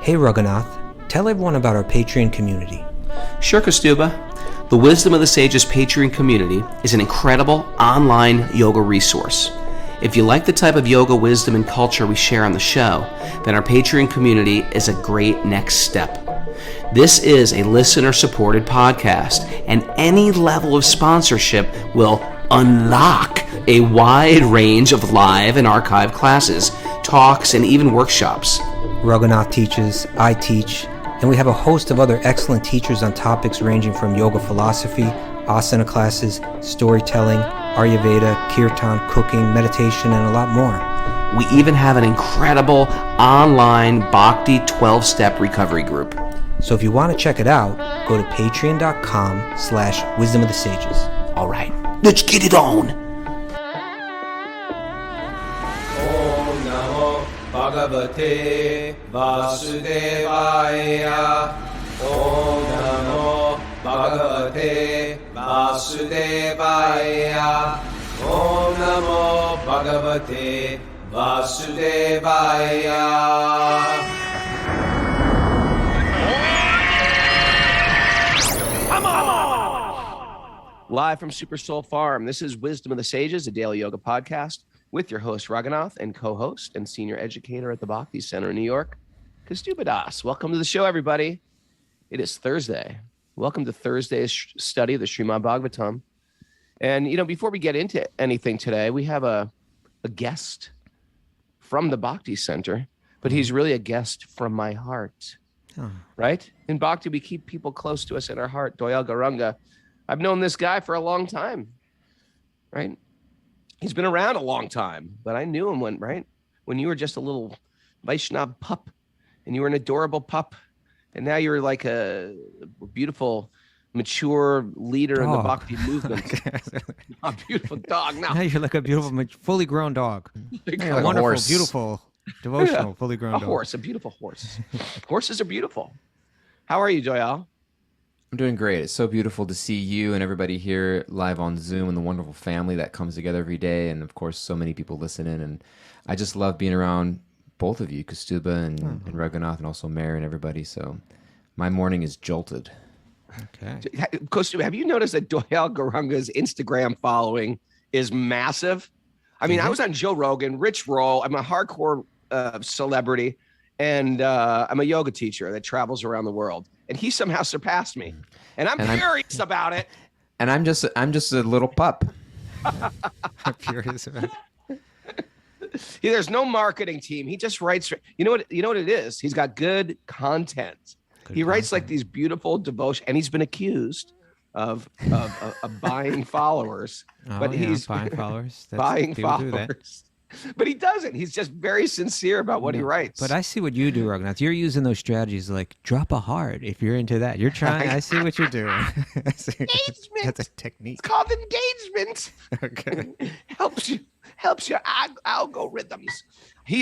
Hey Raghunath, tell everyone about our Patreon community. Sure, Kaustubha. The Wisdom of the Sages Patreon community is an incredible online yoga resource. If you like the type of yoga wisdom and culture we share on the show, then our Patreon community is a great next step. This is a listener-supported podcast, and any level of sponsorship will unlock a wide range of live and archived classes, talks, and even workshops. Raghunath teaches, I teach, and we have a host of other excellent teachers on topics ranging from yoga philosophy, asana classes, storytelling, Ayurveda, kirtan, cooking, meditation, and a lot more. We even have an incredible online Bhakti 12-step recovery group. So if you want to check it out, go to patreon.com/wisdom of the sages. All right, let's get it on. Om Namo Bhagavate Vasudevaya. Om Namo Bhagavate Vasudevaya. Om Namo Bhagavate Vasudevaya. Live from Super Soul Farm, this is Wisdom of the Sages, a daily yoga podcast with your host, Raghunath, and co-host and senior educator at the Bhakti Center in New York, Kaustubha. Welcome to the show, everybody. It is Thursday. Welcome to Thursday's study of the Srimad Bhagavatam. And, before we get into anything today, we have a guest from the Bhakti Center, but he's really a guest from my heart, right? In Bhakti, we keep people close to us in our heart. Doyal Gauranga. I've known this guy for a long time, right? He's been around a long time, but I knew him when you were just a little Vaishnav pup, and you were an adorable pup, and now you're like a beautiful, mature leader in the Bhakti movement. A beautiful dog. Now you're like a beautiful, fully grown dog. Like a wonderful, horse. Beautiful, devotional, fully grown dog. A beautiful horse. Horses are beautiful. How are you, Doyal? I'm doing great. It's so beautiful to see you and everybody here live on Zoom and the wonderful family that comes together every day. And of course, so many people listen in. And I just love being around both of you, Kaustubha and Raghunath, and also Mary and everybody. So my morning is jolted. Okay. Kaustubha, have you noticed that Doyal Gauranga's Instagram following is massive? I mean, I was on Joe Rogan, Rich Roll. I'm a hardcore celebrity, and I'm a yoga teacher that travels around the world. And he somehow surpassed me, and I'm furious about it. And I'm just a little pup. I'm furious about it. There's no marketing team. He just writes. You know what it is? He's got good content. He writes like these beautiful devotion, and he's been accused of buying followers. But he's buying followers. Buying followers. But he doesn't. He's just very sincere about what he writes. But I see what you do, Raghunath. You're using those strategies like drop a heart if you're into that. You're trying. I see what you're doing. Engagement. That's a technique. It's called engagement. Okay. helps your algorithms.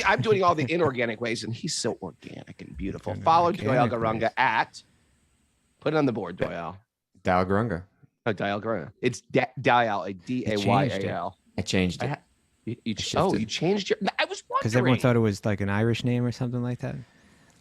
I'm doing all the inorganic ways, and he's so organic and beautiful. Follow Doyal Gauranga at. Put it on the board, Doyal. Doyal Gauranga. Oh, Doyal Gauranga. It's Doyal, a D-A-Y-A-L. I changed it. You changed your. I was wondering Because everyone thought it was like an Irish name or something like that.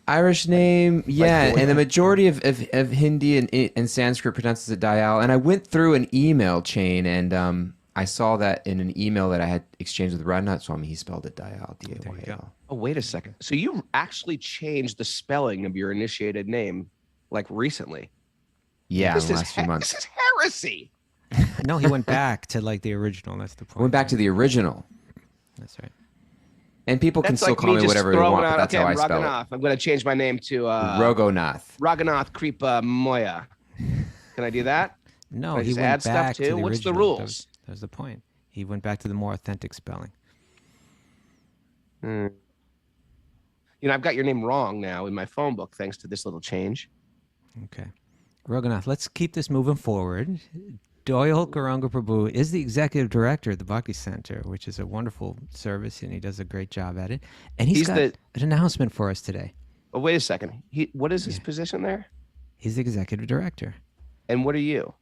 Irish name, yeah, and the majority of Hindi and Sanskrit pronounces it Doyal. And I went through an email chain, and I saw that in an email that I had exchanged with Raghunath Swami, he spelled it Doyal, D-A-Y-A-L. Oh, wait a second. So you actually changed the spelling of your initiated name, like recently? Yeah, in the last few months. This is heresy. No, he went back to like the original. That's the point. I went back to the original. That's right. And people can still call me whatever they want, but that's how I spell it. I'm going to change my name to Raghunath. Raghunath Kripa Moya. Can I do that? No, he went add back stuff too. to the What's the original. rules? That was the point. He went back to the more authentic spelling. I've got your name wrong now in my phone book thanks to this little change. Okay. Raghunath, let's keep this moving forward. Doyal Gauranga Prabhu is the executive director at the Bhakti Center, which is a wonderful service, and he does a great job at it. And he's got an announcement for us today. Oh, wait a second. What is his position there? He's the executive director. And what are you?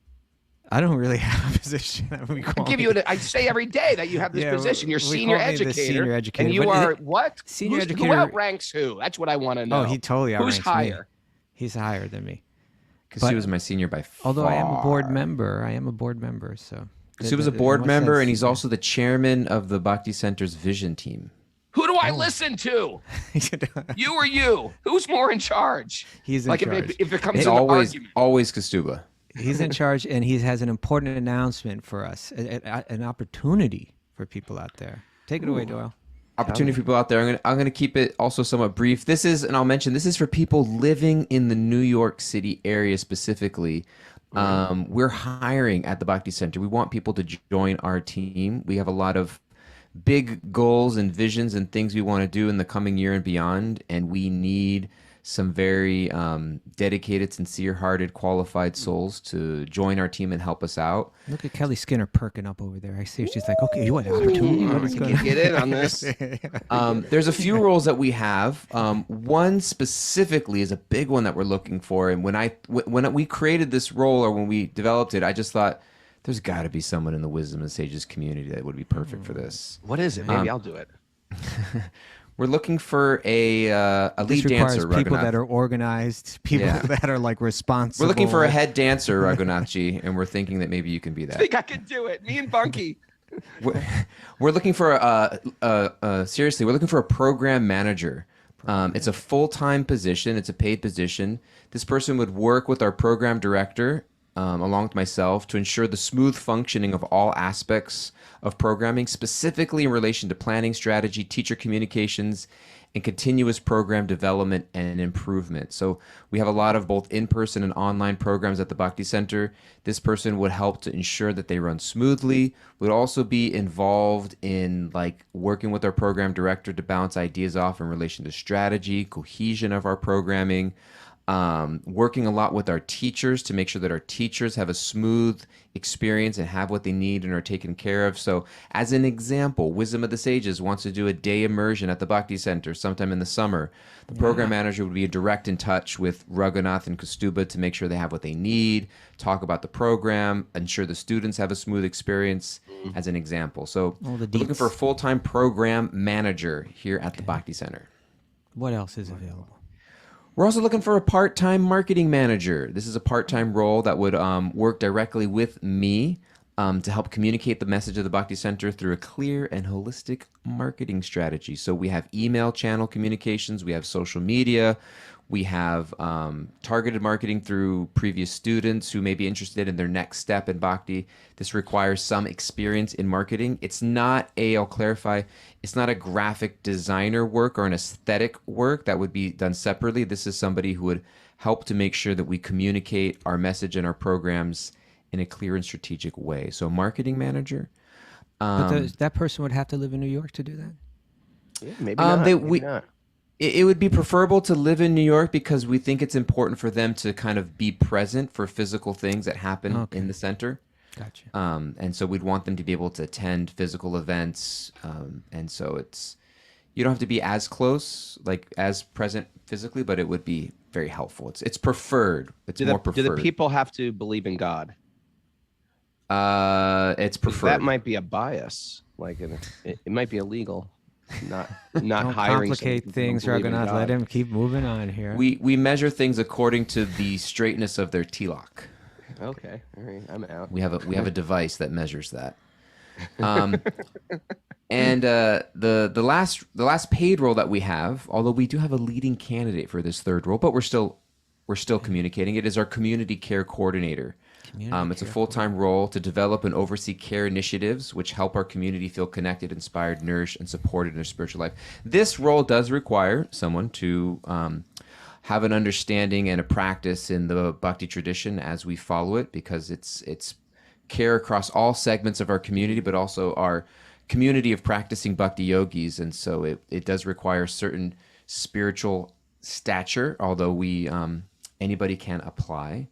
I don't really have a position. We I call give me- you. I say every day that you have this Yeah, position. You're we senior call me the educator, senior educator, and you but are it- what? senior Who educator- outranks who? That's what I want to know. Oh, he totally Who's outranks higher? me. He's higher than me. Because she But- was my senior by far. Although I am a board member. So. He was a in board what member, sense, and he's yeah. also the chairman of the Bhakti Center's vision team. Who do I Oh. listen to? You or you? Who's more in charge? He's in Like charge. if it comes It's to an always argument. always Kaustubha. He's in charge, and he has an important announcement for us, an opportunity for people out there. Take it away, Doyle. Opportunity for people out there. I'm gonna keep it also somewhat brief. This is, and I'll mention, this is for people living in the New York City area specifically. We're hiring at the Bhakti Center. We want people to join our team. We have a lot of big goals and visions and things we want to do in the coming year and beyond, and we need some very dedicated, sincere-hearted, qualified souls to join our team and help us out. Look at Kelly Skinner perking up over there. I see she's like, okay, you want an opportunity? What is You going can on? get in on this. There's a few roles that we have. One specifically is a big one that we're looking for. And when we created this role, or when we developed it, I just thought there's got to be someone in the Wisdom of Sages community that would be perfect for this. What is it? Maybe I'll do it. We're looking for a This lead requires dancer. people Raghunath. that are organized, people Yeah. that are like responsible. We're looking for a head dancer, Raghunathji, and we're thinking that maybe you can be I that. think I can do it. Me and Bunky. We're looking for seriously, we're looking for a program manager. It's a full-time position. It's a paid position. This person would work with our program director, along with myself, to ensure the smooth functioning of all aspects of programming, specifically in relation to planning, strategy, teacher communications, and continuous program development and improvement. So we have a lot of both in-person and online programs at the Bhakti Center. This person would help to ensure that they run smoothly, would also be involved in like working with our program director to bounce ideas off in relation to strategy, cohesion of our programming, working a lot with our teachers to make sure that our teachers have a smooth experience and have what they need and are taken care of. So as an example, Wisdom of the Sages wants to do a day immersion at the Bhakti Center sometime in the summer. The program manager would be direct in touch with Raghunath and Kaustubha to make sure they have what they need, talk about the program, ensure the students have a smooth experience, as an example. So All we're the looking for a deets. full-time program manager here at the Bhakti Center. What else is available? We're also looking for a part-time marketing manager. This is a part-time role that would work directly with me to help communicate the message of the Bhakti Center through a clear and holistic marketing strategy. So we have email channel communications, we have social media, we have targeted marketing through previous students who may be interested in their next step in Bhakti. This requires some experience in marketing. It's not I'll clarify, it's not a graphic designer work or an aesthetic work that would be done separately. This is somebody who would help to make sure that we communicate our message and our programs in a clear and strategic way. So marketing manager. But that person would have to live in New York to do that? Yeah, maybe not. Maybe not. It would be preferable to live in New York because we think it's important for them to kind of be present for physical things that happen in the center. Gotcha. And so we'd want them to be able to attend physical events. And so you don't have to be as close, like as present physically, but it would be very helpful. It's preferred. It's more preferred. Do the people have to believe in God? It's preferred. That might be a bias. Like it might be illegal. Not Don't hiring. complicate things, Raghunath. Let him keep moving on here. We measure things according to the straightness of their tilak. Okay, all right, I'm out. We have a device that measures that. And the last paid role that we have, although we do have a leading candidate for this third role, but we're still communicating. It is our community care coordinator. It's a full-time role to develop and oversee care initiatives which help our community feel connected, inspired, nourished, and supported in their spiritual life. This role does require someone to have an understanding and a practice in the Bhakti tradition as we follow it, because it's care across all segments of our community, but also our community of practicing Bhakti yogis. And so it does require certain spiritual stature, although anybody can apply.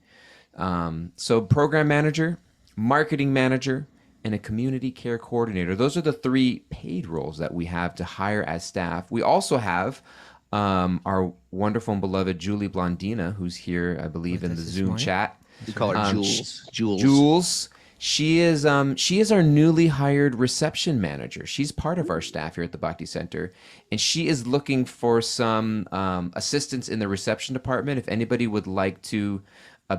So program manager, marketing manager, and a community care coordinator. Those are the three paid roles that we have to hire as staff. We also have our wonderful and beloved Julie Blondina, who's here, I believe, in the Zoom chat. We call her Um, Jules. Jules. Jules. She is our newly hired reception manager. She's part of our staff here at the Bhakti Center, and she is looking for some assistance in the reception department. If anybody would like to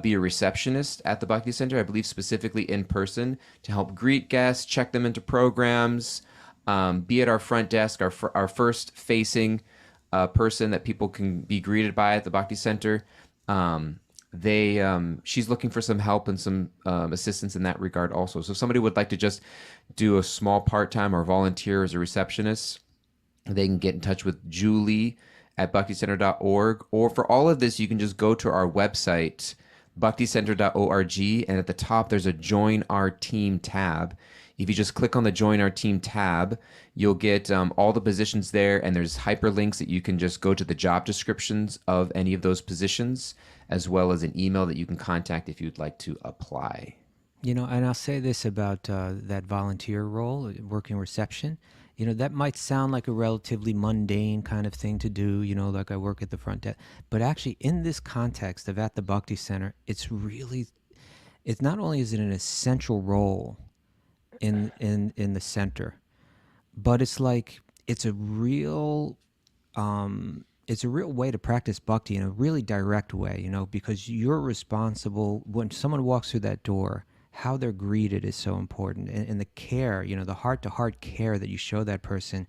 be a receptionist at the Bhakti Center, I believe specifically in person, to help greet guests, check them into programs, be at our front desk, our first facing person that people can be greeted by at the Bhakti Center. She's looking for some help and some assistance in that regard also. So if somebody would like to just do a small part-time or volunteer as a receptionist, they can get in touch with Julie at bhakticenter.org. Or for all of this, you can just go to our website, bhakticenter.org, and at the top there's a Join Our Team tab. If you just click on the Join Our Team tab, you'll get all the positions there, and there's hyperlinks that you can just go to the job descriptions of any of those positions, as well as an email that you can contact if you'd like to apply. You know, and I'll say this about that volunteer role, working reception. You know, that might sound like a relatively mundane kind of thing to do, you know, like I work at the front desk. But actually, in this context of at the Bhakti Center, it's not only is it an essential role in the center, but it's like it's a real way to practice bhakti in a really direct way, you know, because you're responsible when someone walks through that door. How they're greeted is so important, and the care, you know, the heart-to-heart care that you show that person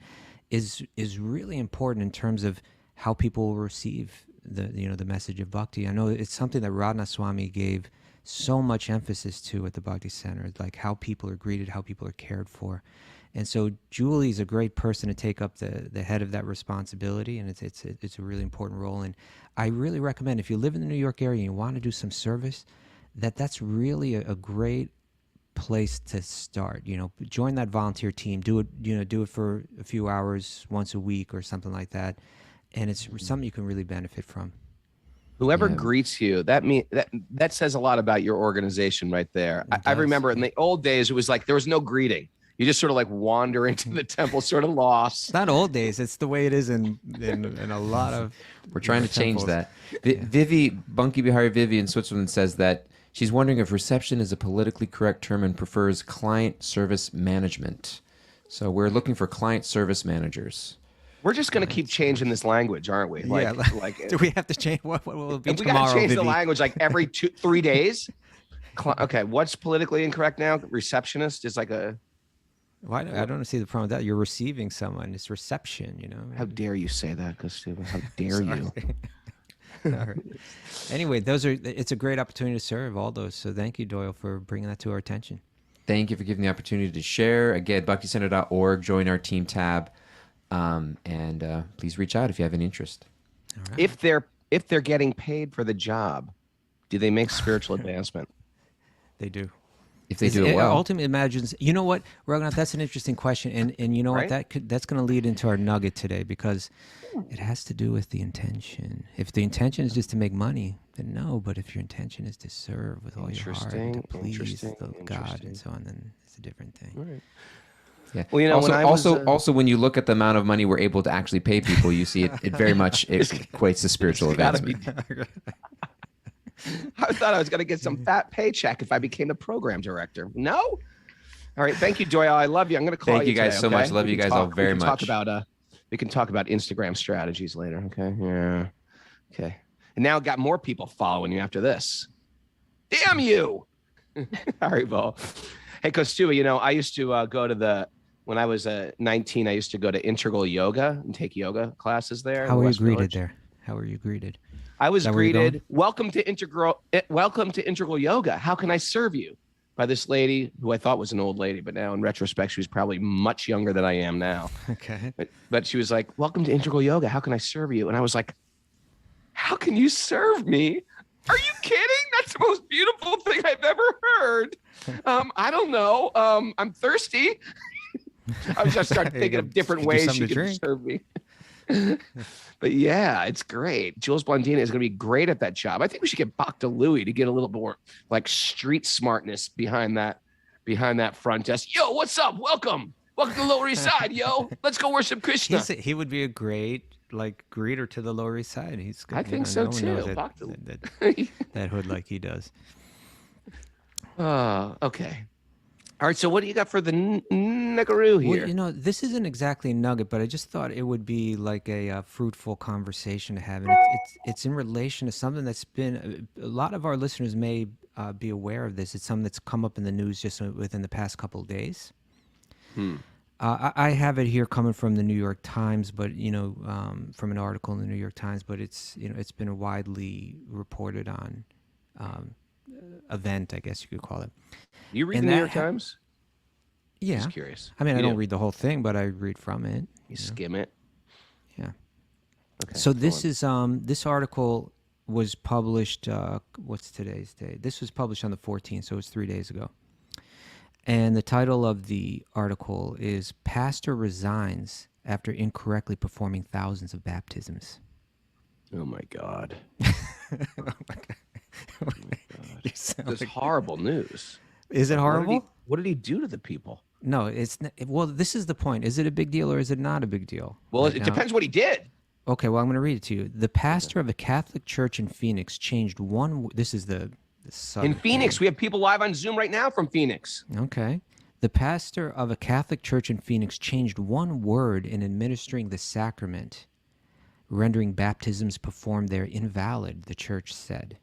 is really important in terms of how people will receive the message of bhakti. I know it's something that Radha Swami gave so much emphasis to at the Bhakti Center, like how people are greeted, how people are cared for. And so Julie's a great person to take up the head of that responsibility, and it's a really important role. And I really recommend, if you live in the New York area and you want to do some service, that's really a great place to start. You know, join that volunteer team. Do it for a few hours once a week or something like that, and it's something you can really benefit from. Whoever greets you, that says a lot about your organization right there. I remember in the old days, it was like there was no greeting. You just sort of like wander into the temple, sort of lost. It's not old days. It's the way it is in a lot of. We're trying to change that. Bunky Bihari Vivi in Switzerland says that she's wondering if reception is a politically correct term and prefers client service management. So we're looking for client service managers. We're just going to keep changing this language, aren't we? Like, do we have to change? What will it be we tomorrow? We got to change Vivi? the language like every 3 days. Okay, what's politically incorrect now? Receptionist is like a. Well, I don't see the problem with that. You're receiving someone. It's reception, you know. How dare you say that, Kaustubha? How dare you? Right. Anyway, it's a great opportunity to serve all those. So thank you, Doyle, for bringing that to our attention. Thank you for giving the opportunity to share. Again, bhakticenter.org, join our team tab, and please reach out if you have any interest. All right. If they're getting paid for the job, do they make spiritual advancement? They do. If they do it well. Ultimately imagines, you know what, Raghunath, that's an interesting question. And you know Right? what, that's going to lead into our nugget today, because it has to do with the intention. If the intention is just to make money, then no. But if your intention is to serve with all your heart and to please the God and so on, then it's a different thing. Right. Yeah. Well, you know, also, when you look at the amount of money we're able to actually pay people, you see it very much equates to spiritual advancement. I thought I was going to get some fat paycheck if I became a program director. No? All right. Thank you, Doyle. I love you. I'm going to call you. Thank you guys today, so okay? much. Love you guys all very much. We can talk about Instagram strategies later. Okay. Yeah. Okay. And now got more people following you after this. Damn you. All right, Bo. Hey, Kaustubha, you know, I used to go when I was 19, I used to go to Integral Yoga and take yoga classes there. How were you greeted there? How were you greeted? I was greeted, welcome to Integral Yoga. How can I serve you? By this lady who I thought was an old lady, but now in retrospect, she was probably much younger than I am now. Okay. But she was like, welcome to Integral Yoga. How can I serve you? And I was like, how can you serve me? Are you kidding? That's the most beautiful thing I've ever heard. I don't know. I'm thirsty. I was just started thinking of different ways she could serve me. But yeah, it's great. Jules Blondina is going to be great at that job. I think we should get Bhakti Louie to get a little more like street smartness behind that front desk. Yo, what's up? Welcome to the Lower East Side, yo. Let's go worship Krishna. He would be a great greeter to the Lower East Side. He's good. I think so too. That hood like he does. Okay. All right. So what do you got for the Niggaroo Well, here? this isn't exactly a nugget, but I just thought it would be like a fruitful conversation to have, and it's in relation to something that's been a lot of our listeners may be aware of this. It's something that's come up in the news just within the past couple of days. Hmm. I have it here coming from the New York Times, but from an article in the New York Times, but it's been a widely reported on um, event, I guess you could call it. You read And the New York Times? yeah, Just curious. I mean, I You don't do. read the whole thing, but I read from it. You skim it. Yeah. Okay. So go this on. is this article was published. What's today's date? This was published on the 14th, so it's 3 days ago. And the title of the article is "Pastor Resigns After Incorrectly Performing Thousands of Baptisms." Oh my God. Oh my God. You sound This is like- horrible news. Is it horrible? What did he do to the people? No, it's well. This is the point. Is it a big deal or is it not a big deal? Well, Right it now? depends what he did. Okay, well, I'm going to read it to you. The pastor of a Catholic church in Phoenix changed one. This is the In Phoenix, we have people live on Zoom right now from Phoenix. Okay. The pastor of a Catholic church in Phoenix changed one word in administering the sacrament, rendering baptisms performed there invalid, the church said.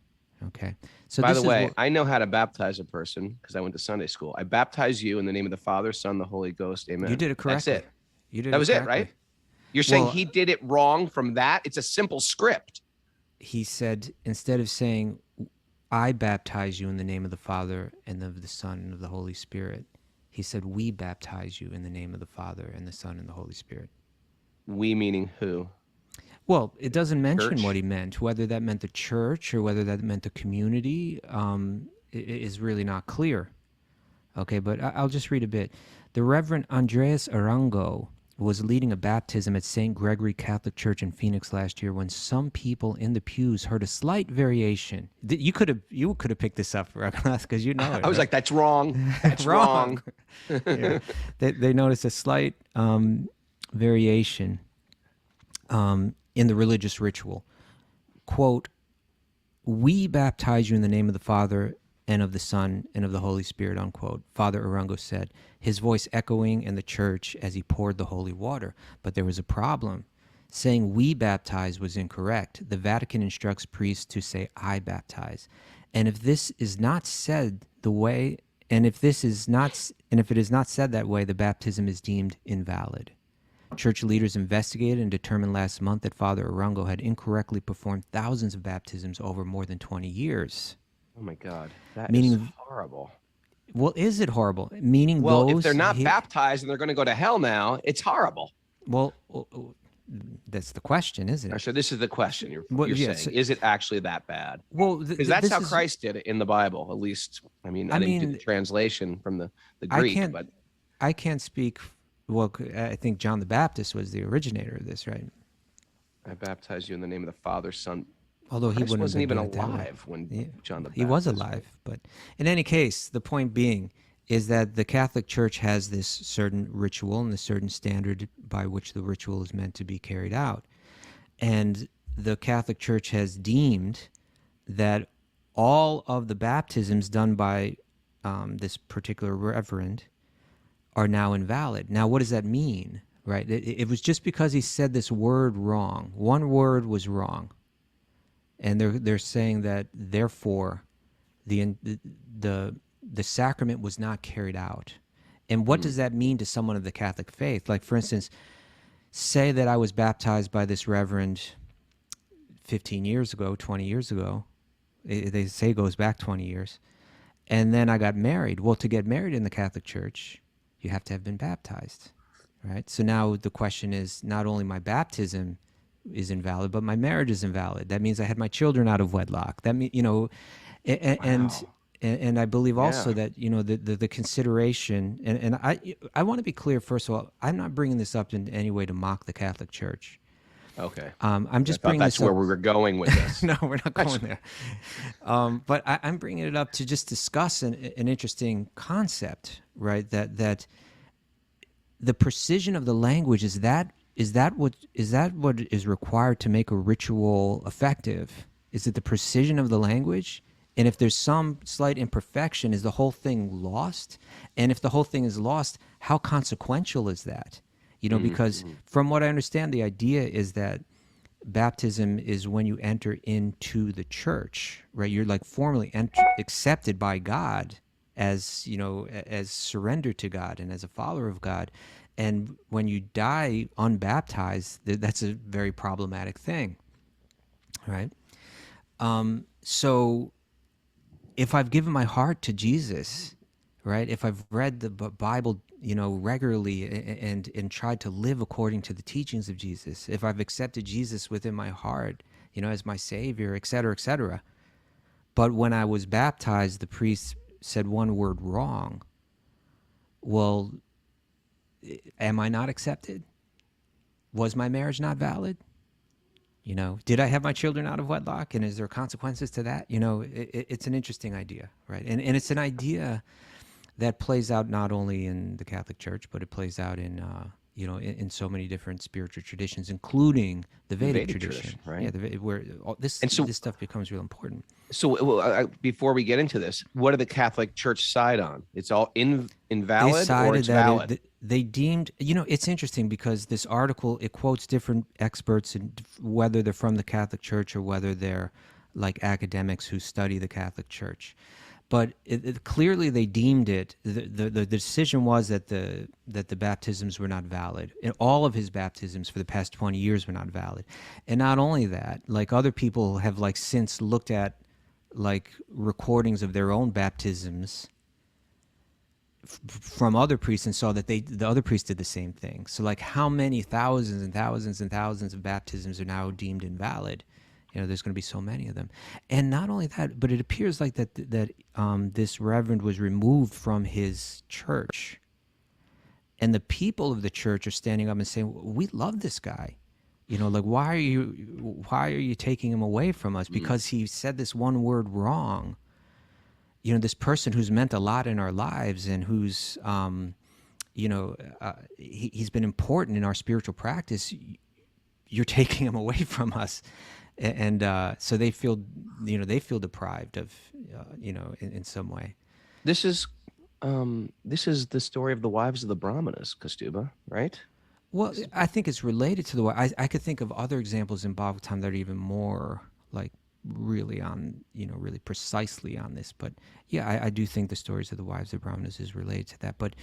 Okay. So By this the is way, what- I know how to baptize a person because I went to Sunday school. I baptize you in the name of the Father, Son, the Holy Ghost. Amen. you did it correctly. That's it. You did That was it, correctly. right? You're saying Well- he did it wrong from that? It's a simple script. He said, instead of saying, I baptize you in the name of the Father and of the Son and of the Holy Spirit, he said, we baptize you in the name of the Father and the Son and the Holy Spirit. We meaning who? Well, it doesn't mention Church? what he meant. Whether that meant the church or whether that meant the community is really not clear. Okay, but I'll just read a bit. The Reverend Andreas Arango was leading a baptism at St. Gregory Catholic Church in Phoenix last year when some people in the pews heard a slight variation. You could have picked this up, Raghunath, because you know it. I was right? like, that's wrong. That's wrong. Yeah. They noticed a slight variation in the religious ritual. Quote, we baptize you in the name of the Father and of the Son and of the Holy Spirit, unquote, Father Arango said, his voice echoing in the church as he poured the holy water. But there was a problem. Saying we baptize was incorrect. The Vatican instructs priests to say I baptize. And if this is not said the way, and if it is not said that way, the baptism is deemed invalid. Church leaders investigated and determined last month that Father Arango had incorrectly performed thousands of baptisms over more than 20 years. Oh my God. That is Meaning- horrible. Well, is it horrible? Meaning Well, those... if they're not baptized and they're going to go to hell now, it's horrible. Well, that's the question, isn't it? So this is the question you're Well, saying. yes. Is it actually that bad? Well, Because that's how Christ did it in the Bible, at least. I mean, I didn't do mean, the translation from the I Greek, can't- but I can't speak... Well, I think John the Baptist was the originator of this, right? I baptize you in the name of the Father, Son. Although he Christ wouldn't wasn't have been even doing it that way. alive when Yeah, John the Baptist. he was alive, but in any case, the point being is that the Catholic Church has this certain ritual and the certain standard by which the ritual is meant to be carried out. And the Catholic Church has deemed that all of the baptisms done by this particular reverend are now invalid. Now, what does that mean, right? It was just because he said this word wrong. One word was wrong. And they're saying that, therefore, the sacrament was not carried out. And what does that mean to someone of the Catholic faith? Like, for instance, say that I was baptized by this reverend 15 years ago, 20 years ago. They say it goes back 20 years. And then I got married. Well, to get married in the Catholic Church, you have to have been baptized, right? So now the question is, not only my baptism is invalid, but my marriage is invalid. That means I had my children out of wedlock. That means, and I believe also that, the consideration, and I want to be clear, first of all, I'm not bringing this up in any way to mock the Catholic Church. Okay. I'm just I thought bringing that's this up. where we were going with this. No, we're not going there. But I'm bringing it up to just discuss an interesting concept, right? That the precision of the language is that what is required to make a ritual effective? Is it the precision of the language? And if there's some slight imperfection, is the whole thing lost? And if the whole thing is lost, how consequential is that? Because from what I understand, the idea is that baptism is when you enter into the church, right? You're like formally accepted by God as, as surrendered to God and as a follower of God. And when you die unbaptized, that's a very problematic thing, right? So if I've given my heart to Jesus, right? If I've read the Bible, regularly and tried to live according to the teachings of Jesus, if I've accepted Jesus within my heart, as my Savior, et cetera, but when I was baptized, the priest said one word wrong. Well, am I not accepted? Was my marriage not valid? Did I have my children out of wedlock? And is there consequences to that? It's an interesting idea, right? And it's an idea that plays out not only in the Catholic Church, but it plays out in, in so many different spiritual traditions, including the Vedic tradition, right? Yeah, where this stuff becomes real important. So before we get into this, what did the Catholic Church side on? It's all invalid or it's that valid? They deemed, it's interesting because this article, it quotes different experts, and whether they're from the Catholic Church or whether they're like academics who study the Catholic Church. But clearly they deemed it, the decision was that the baptisms were not valid. And all of his baptisms for the past 20 years were not valid. And not only that, like other people have like since looked at like recordings of their own baptisms from other priests and saw that the other priests did the same thing. So like how many thousands and thousands and thousands of baptisms are now deemed invalid? There's going to be so many of them. And not only that, but it appears like that this reverend was removed from his church. And the people of the church are standing up and saying, we love this guy. Like, why are you taking him away from us? Because he said this one word wrong. This person who's meant a lot in our lives and who's, he's been important in our spiritual practice. You're taking him away from us. And so they feel deprived of, in some way. This is the story of the wives of the Brahmanas, Kaustubha, right? Well, I think it's related to I could think of other examples in Bhagavatam that are even more like really on, really precisely on this. But yeah, I do think the stories of the wives of Brahmanas is related to that. But,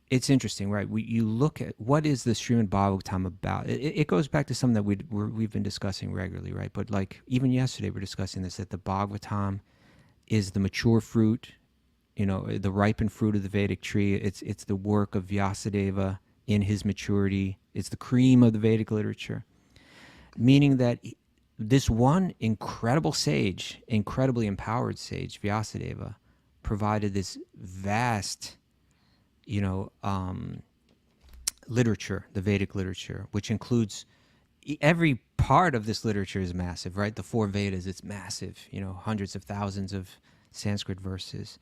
it's interesting, right? You look at what is the Srimad Bhagavatam about. It goes back to something that we've been discussing regularly, right? But like even yesterday, we're discussing this, that the Bhagavatam is the mature fruit, the ripened fruit of the Vedic tree. It's the work of Vyasadeva in his maturity. It's the cream of the Vedic literature, meaning that this one incredible sage, incredibly empowered sage, Vyasadeva, provided this vast literature, the Vedic literature, which includes every part of this literature is massive, right? The 4 Vedas, it's massive, hundreds of thousands of Sanskrit verses.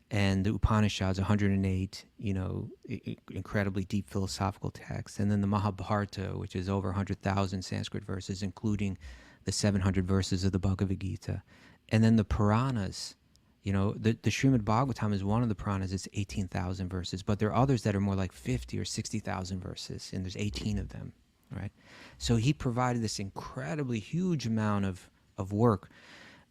And the Upanishads, 108, incredibly deep philosophical texts. And then the Mahabharata, which is over 100,000 Sanskrit verses, including the 700 verses of the Bhagavad-gita. And then the Puranas, the Srimad Bhagavatam is one of the Puranas. It's 18,000 verses, but there are others that are more like 50 or 60,000 verses, and there's 18 of them, right? So he provided this incredibly huge amount of work.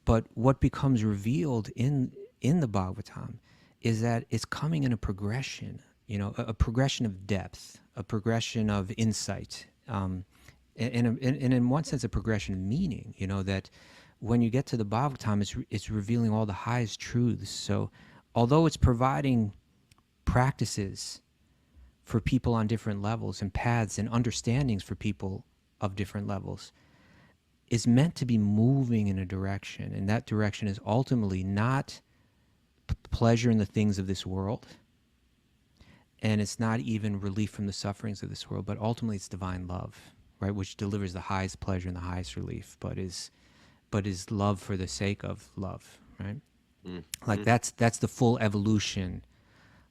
But what becomes revealed in the Bhagavatam is that it's coming in a progression, a progression of depth, a progression of insight, and in one sense, a progression of meaning, that when you get to the Bhagavatam, it's revealing all the highest truths. So although it's providing practices for people on different levels and paths and understandings for people of different levels, is meant to be moving in a direction. And that direction is ultimately not pleasure in the things of this world. And it's not even relief from the sufferings of this world, but ultimately it's divine love, right? Which delivers the highest pleasure and the highest relief, but is love for the sake of love, right? Like that's the full evolution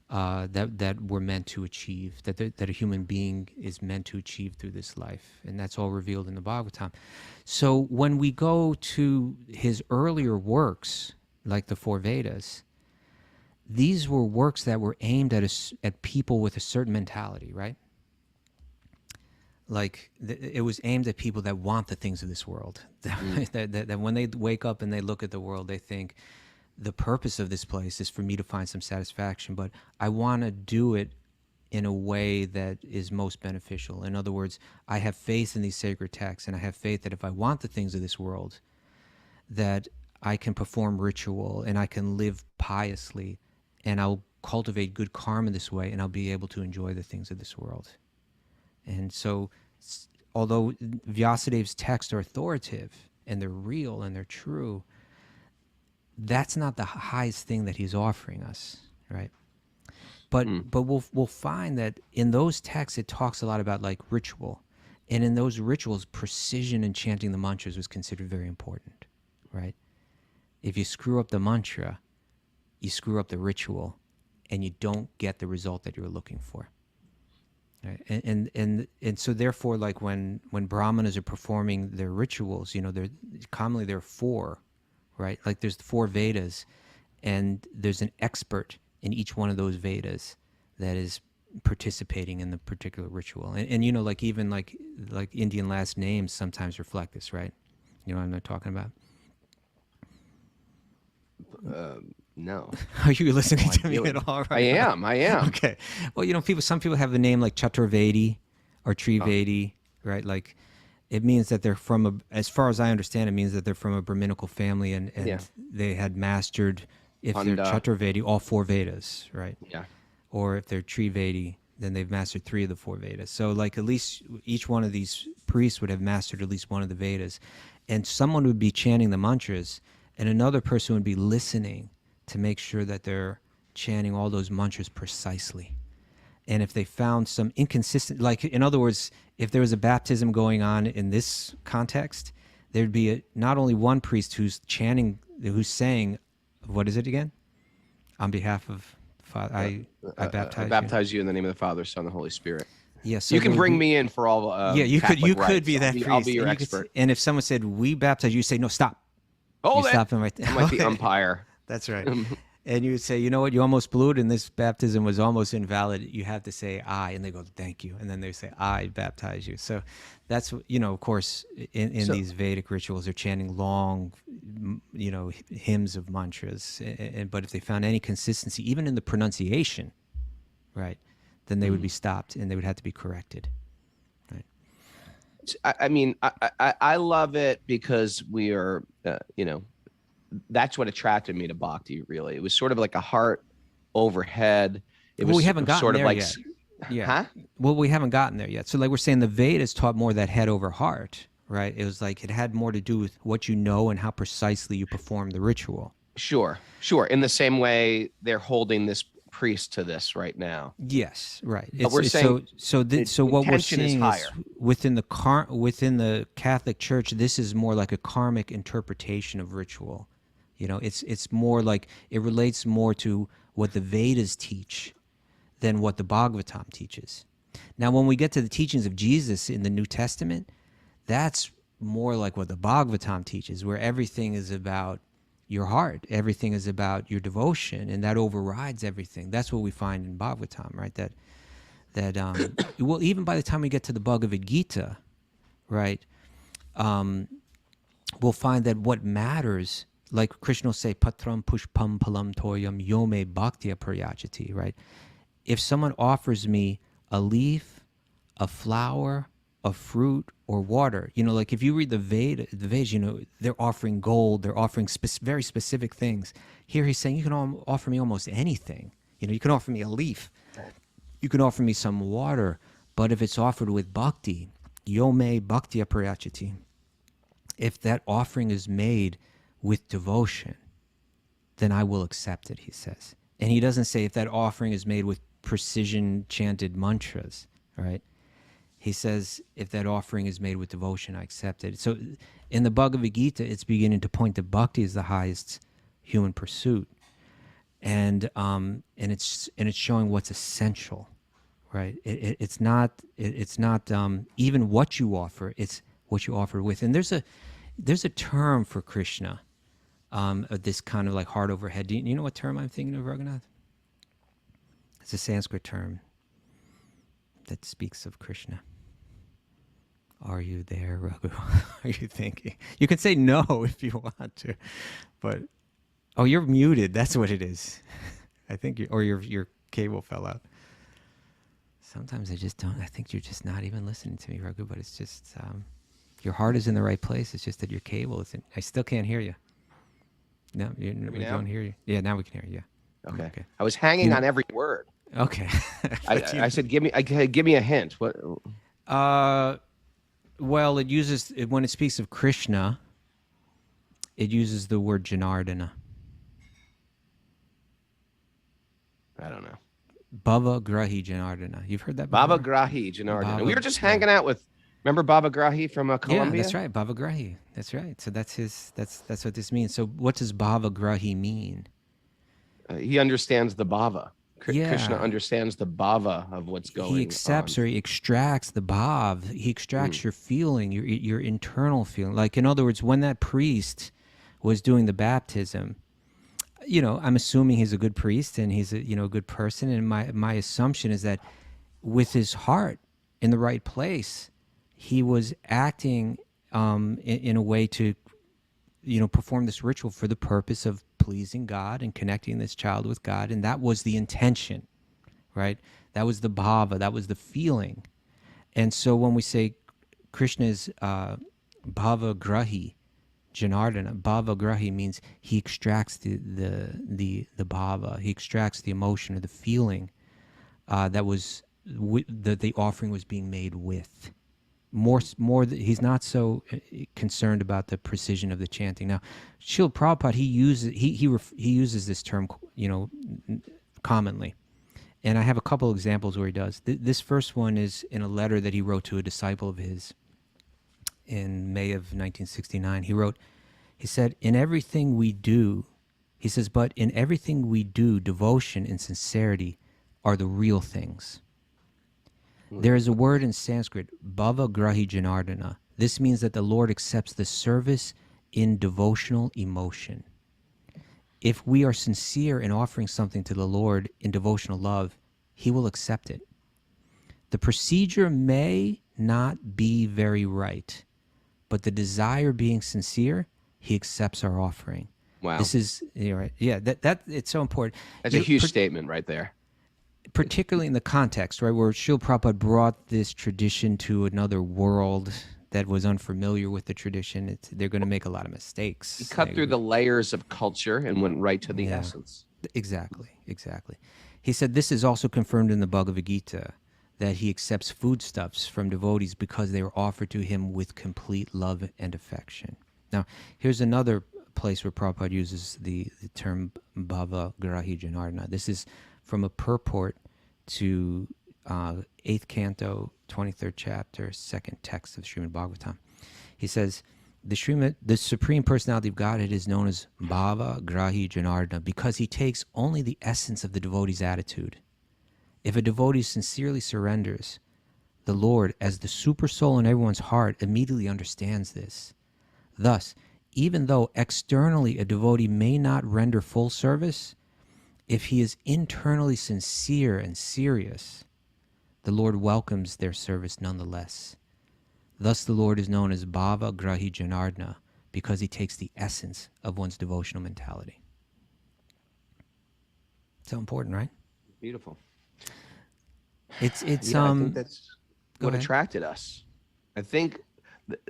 that we're meant to achieve, that a human being is meant to achieve through this life, and that's all revealed in the Bhagavatam. So when we go to his earlier works, like the four Vedas, these were works that were aimed at people with a certain mentality, right? Like it was aimed at people that want the things of this world. That when they wake up and they look at the world, they think the purpose of this place is for me to find some satisfaction, but I want to do it in a way that is most beneficial. In other words, I have faith in these sacred texts, and I have faith that if I want the things of this world, that I can perform ritual and I can live piously, and I'll cultivate good karma this way, and I'll be able to enjoy the things of this world. And so, although Vyasadev's texts are authoritative and they're real and they're true, that's not the highest thing that he's offering us, right? But we'll find that in those texts it talks a lot about like ritual, and in those rituals, precision in chanting the mantras was considered very important, right? If you screw up the mantra, you screw up the ritual, and you don't get the result that you're looking for. Right. And so therefore, like when brahmanas are performing their rituals, they're commonly four, right? Like there's 4 Vedas, and there's an expert in each one of those Vedas that is participating in the particular ritual. And like even like Indian last names sometimes reflect this, right? You know what I'm talking about? No. Are you listening to me at all? Right? I am. Okay. Well, some people have the name like Chaturvedi or Trivedi, right? Like it means that they're as far as I understand, it means that they're from a Brahminical family, and they had mastered, if they're Chaturvedi, all 4 Vedas, right? Yeah. Or if they're Trivedi, then they've mastered 3 of the 4 Vedas. So like at least each one of these priests would have mastered at least one of the Vedas. And someone would be chanting the mantras, and another person would be listening to make sure that they're chanting all those mantras precisely. And if they found some inconsistent, like in other words, if there was a baptism going on in this context, there'd be not only one priest who's saying, what is it again? On behalf of Father, I baptize you in the name of the Father, Son, and the Holy Spirit. Yeah, so you can bring me in for all. You could be that priest. I'll be your expert. And if someone said, "We baptize you," say, "No, stop." Stop him right there. I'm like the umpire. That's right. And you would say, "You know what? You almost blew it, and this baptism was almost invalid. You have to say I," and they go, "Thank you," and then they say, "I baptize you." So that's of course, in these Vedic rituals, they're chanting long, hymns of mantras. But if they found any consistency, even in the pronunciation, right, then they would be stopped and they would have to be corrected. Right. I mean, I love it because we are, that's what attracted me to Bhakti, really. It was sort of like a heart overhead. We haven't gotten sort of there like, yet. Yeah. Huh? Well, we haven't gotten there yet. So like we're saying, the Vedas taught more that head over heart, right? It was like it had more to do with what you know and how precisely you perform the ritual. Sure. In the same way they're holding this priest to this right now. Yes, right. But we're saying so what we're seeing is within the Catholic Church, this is more like a karmic interpretation of ritual. It's more like it relates more to what the Vedas teach than what the Bhagavatam teaches. Now, when we get to the teachings of Jesus in the New Testament, that's more like what the Bhagavatam teaches, where everything is about your heart, everything is about your devotion, and that overrides everything. That's what we find in Bhagavatam, right? That well, even by the time we get to the Bhagavad-gita, right, we'll find that what matters, like Krishna will say, patram pushpam palam toyam yome bhaktya prayachati, right? If someone offers me a leaf, a flower, a fruit, or water, like if you read the Vedas, they're offering gold, they're offering very specific things. Here he's saying you can offer me almost anything. You can offer me a leaf, you can offer me some water, but if it's offered with bhakti, yome bhaktya prayachati, if that offering is made with devotion, then I will accept it, he says. And he doesn't say if that offering is made with precision chanted mantras, right? He says, if that offering is made with devotion, I accept it. So in the Bhagavad-gita, it's beginning to point that bhakti is the highest human pursuit. and it's showing what's essential, right? It's not even what you offer; it's what you offer with. And there's a term for Krishna, this kind of like heart over head. Do you know what term I'm thinking of, Raghunath? It's a Sanskrit term that speaks of Krishna. Are you there, Raghu? Are you thinking? You can say no if you want to, but oh, you're muted. That's what it is. I think your cable fell out. Sometimes I just don't. I think you're just not even listening to me, Raghu. But it's just your heart is in the right place. It's just that your cable isn't. I still can't hear you. No, we now? don't hear you. Yeah, now we can hear you. Yeah. Okay. I was hanging on every word. Okay. I said, give me a hint. What? Well, when it speaks of Krishna, it uses the word Janardana. I don't know. Bhava Grahi Janardana. You've heard that before? Baba Grahi Janardana. We were just yeah. hanging out with. Remember Baba Grahi from Colombia? Yeah, that's right. Bhava Grahi. That's right. So that's what this means. So what does Bhava Grahi mean? He understands the bhava. Yeah. Krishna understands the bhava of what's going on. He accepts or he extracts the bhav. He extracts your feeling, your internal feeling. Like, in other words, when that priest was doing the baptism, I'm assuming he's a good priest and he's a good person. And my assumption is that with his heart in the right place, he was acting in a way to perform this ritual for the purpose of pleasing God and connecting this child with God. And that was the intention, right? That was the bhava, that was the feeling. And so when we say Krishna's bhava grahi, Janardana, bhava grahi means he extracts the bhava, he extracts the emotion or the feeling that the offering was being made with. He's not so concerned about the precision of the chanting. Now, Srila Prabhupada, he uses this term, commonly, and I have a couple examples where he does. This first one is in a letter that he wrote to a disciple of his in May of 1969. He said, "In everything we do," he says, "but in everything we do, devotion and sincerity are the real things." There is a word in Sanskrit, bhava grahi janardana. This means that the Lord accepts the service in devotional emotion. If we are sincere in offering something to the Lord in devotional love, he will accept it. The procedure may not be very right, but the desire being sincere, he accepts our offering. Wow. This is, right. Yeah, that it's so important. That's a huge statement right there. Particularly in the context, right, where Srila Prabhupada brought this tradition to another world that was unfamiliar with the tradition. They're going to make a lot of mistakes. He cut through the layers of culture and went right to the essence. Exactly. He said this is also confirmed in the Bhagavad-gita, that he accepts foodstuffs from devotees because they were offered to him with complete love and affection. Now, here's another place where Prabhupada uses the term bhava grahi janardana. This is from a purport to 8th canto, 23rd chapter, 2nd text of Srimad Bhagavatam. He says, the Supreme Personality of Godhead is known as Bhava Grahi Janardana because he takes only the essence of the devotee's attitude. If a devotee sincerely surrenders, the Lord, as the super soul in everyone's heart, immediately understands this. Thus, even though externally a devotee may not render full service, if he is internally sincere and serious, the Lord welcomes their service nonetheless. Thus the Lord is known as Bhava Grahi Janardana because he takes the essence of one's devotional mentality. So important, right? Beautiful. It's I think that's what attracted us. I think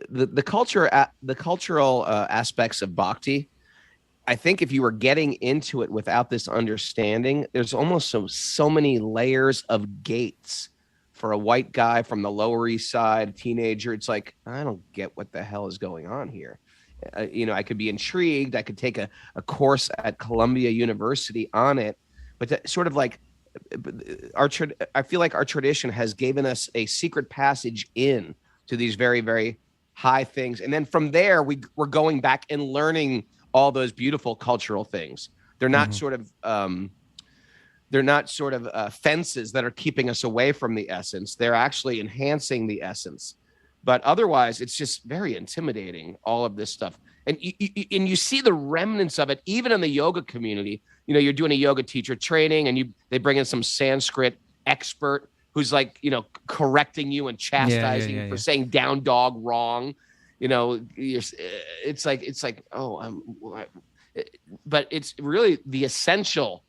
the cultural aspects of bhakti, I think if you were getting into it without this understanding, there's almost so many layers of gates for a white guy from the Lower East Side, teenager. It's like, I don't get what the hell is going on here. I could be intrigued. I could take a course at Columbia University on it, but that sort of like I feel like our tradition has given us a secret passage in to these very, very high things. And then from there, we're going back and learning all those beautiful cultural things. They're not sort of fences that are keeping us away from the essence. They're actually enhancing the essence. But otherwise, it's just very intimidating, all of this stuff. And you see the remnants of it, even in the yoga community. You know, you're doing a yoga teacher training and they bring in some Sanskrit expert who's like, you know, correcting you and chastising you for saying down dog wrong. You know, it's like, but it's really the essential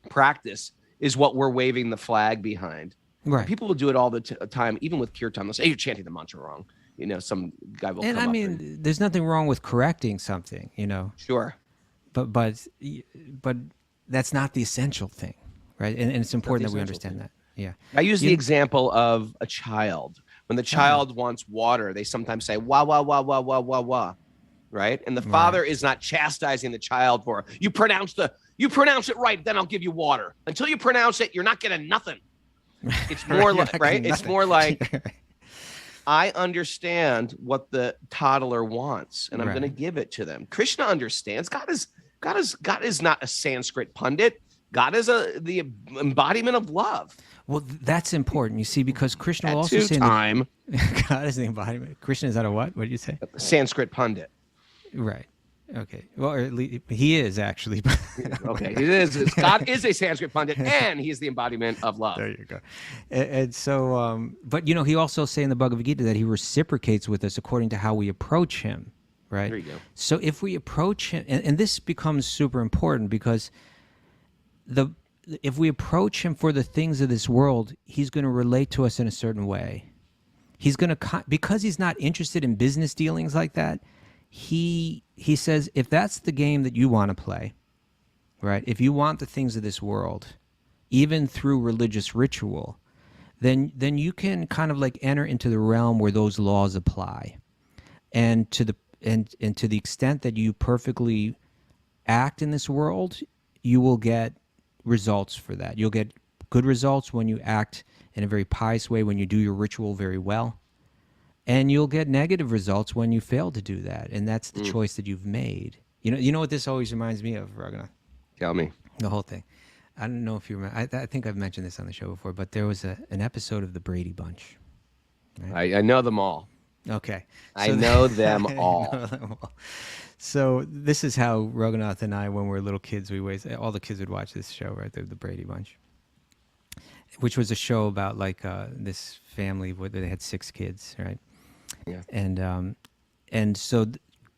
practice is what we're waving the flag behind. Right. People will do it all the time, even with kirtan. They'll say, hey, you're chanting the mantra wrong. You know, some guy will come up. And there's nothing wrong with correcting something, you know. Sure. But that's not the essential thing, right? And it's important that we understand that. Yeah. I use the example of a child. When the child wants water, they sometimes say, wah, wah, wah, wah, wah, wah, wah. Right? And the father is not chastising the child for, you pronounce it right, then I'll give you water. Until you pronounce it, you're not getting nothing. It's more like, right? It's more like, I understand what the toddler wants, and I'm going to give it to them. Krishna understands. God is not a Sanskrit pundit. God is the embodiment of love. Well, that's important, you see, because Krishna will also say God is the embodiment. Krishna is that a what? What did you say? Sanskrit pundit. Right. Okay. Well, or at least he is actually. Okay. He is. God is a Sanskrit pundit, and he's the embodiment of love. There you go. And so, but you know, he also say in the Bhagavad-gita that he reciprocates with us according to how we approach him. Right. There you go. So if we approach him, and this becomes super important because if we approach him for the things of this world, he's going to relate to us in a certain way. He's going to, because he's not interested in business dealings like that. He says, if that's the game that you want to play, right? If you want the things of this world, even through religious ritual, then you can kind of like enter into the realm where those laws apply. And to the extent that you perfectly act in this world, you will get results for that. You'll get good results when you act in a very pious way, when you do your ritual very well. And you'll get negative results when you fail to do that. And that's the choice that you've made. You know what this always reminds me of, Raghunath? Tell me. The whole thing. I don't know if you remember. I think I've mentioned this on the show before, but there was an episode of the Brady Bunch. Right? I know them all. Okay. I know them all. So this is how Raghunath and I, when we were little kids, all the kids would watch this show, right? The Brady Bunch, which was a show about like this family where they had 6 kids, right? Yeah. And so